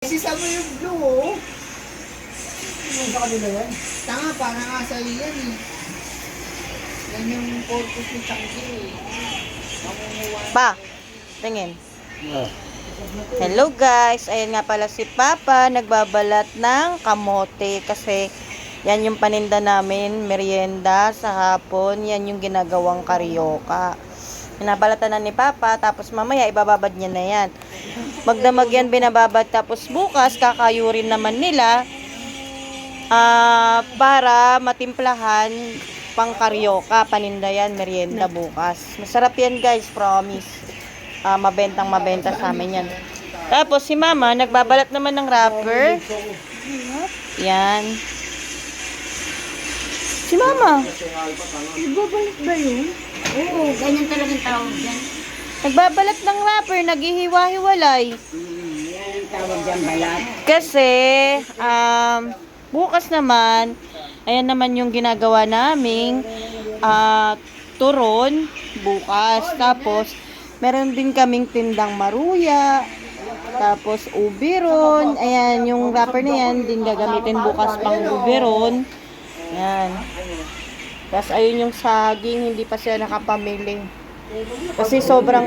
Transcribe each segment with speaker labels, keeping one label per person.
Speaker 1: Sisa mo yung blue, oh.
Speaker 2: Yung sa kanila yan?
Speaker 1: Tanga, para nga sa'yo yan, eh. Yan yung purpose ni Changgi, eh. Mamunguha.
Speaker 3: Pa, tingin.
Speaker 2: Yeah.
Speaker 3: Hello guys, ayan nga pala si Papa nagbabalat ng kamote kasi yan yung paninda namin, merienda sa hapon, yan yung ginagawang karyoka. Binabalatan na ni Papa, tapos mamaya ibababad niya na yan. Magdamag yan binababad, tapos bukas kakayurin naman nila para matimplahan pang karyoka, paninda yan, merienda bukas. Masarap yan guys, promise. Mabentang mabenta sa amin yan. Tapos si Mama nagbabalat naman ng wrapper. Yan. Si Mama
Speaker 1: Ibabalik ba yun?
Speaker 4: Oo, ganyan talagang tawag yan.
Speaker 3: nagbabalat ng wrapper, naghihiwa-hiwalay.
Speaker 4: Yan ang tawag dyan, balat.
Speaker 3: Kasi bukas naman, ayan naman yung ginagawa naming turon bukas. Tapos meron din kaming tindang maruya. Tapos ubiron. Ayan, yung wrapper na yan din gagamitin bukas pang ubiron. Ayan. Tapos ayun yung saging, hindi pa siya nakapamili. Kasi sobrang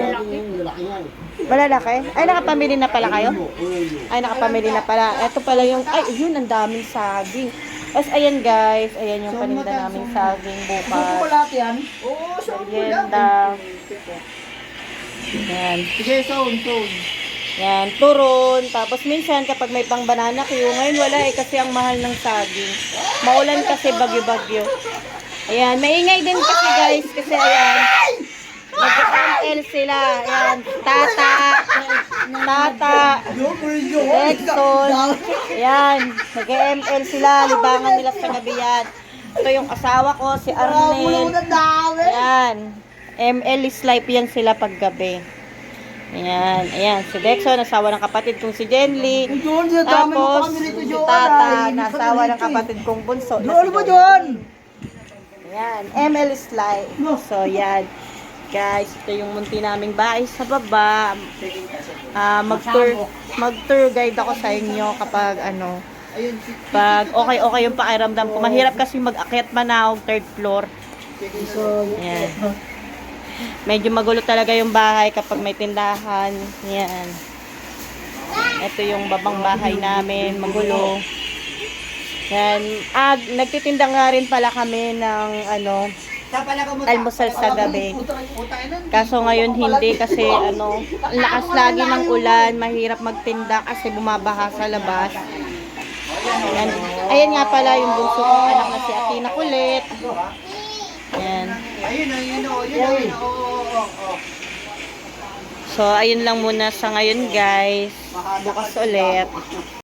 Speaker 3: malalaki. Ay, nakapamili na pala kayo? Ay, nakapamili na pala. Ito pala yung, ay, yun, ang daming saging. Tapos ayan guys, ayan yung paninda naming saging
Speaker 2: Gusto ko
Speaker 3: bukas.
Speaker 2: lahat yan?
Speaker 1: Oo, saan mo lang.
Speaker 3: Merienda. Yan.
Speaker 1: Sige, zone.
Speaker 3: Yan, turon. Tapos minsan kapag may pang banana queue, ngayon wala eh kasi ang mahal ng saging. Maulan kasi bagyo-bagyo. Ayan, maingay din kasi guys kasi ayan, nag-ML sila. Ayan, Tata, Dexon. Ayan, nag-ML sila, libangan nila sa gabihan. Ito yung asawa ko, si Arnel. Ayan, ML is life yan sila paggabi. Ayan, ayan, si Dexon, asawa ng kapatid kong si Jenly. Tapos, si Tata, asawa ng kapatid kong bunso.
Speaker 2: Ano ba dyan?
Speaker 3: Ayan, ML is life. So, yan. Guys, ito yung munti naming bahay sa baba. Mag-tour guide ako sa inyo kapag
Speaker 1: Ayun,
Speaker 3: pag okay yung pakiramdam ko. Mahirap kasi mag-akyat manawag third floor. Ayan. Medyo magulo talaga yung bahay kapag may tindahan. Ayan. Ito yung babang bahay namin, magulo. Yan. Nagtitinda nga rin pala kami ng almusal sa gabi. Kaso ngayon hindi kasi ang lakas lagi ng ulan, mahirap magtinda kasi bumabaha sa labas. Ayan, ayan nga pala yung bunso kong anak na si Atina Kulit. Ayan.
Speaker 1: Ayun.
Speaker 3: So ayun lang muna sa ngayon guys. Bukas ulit.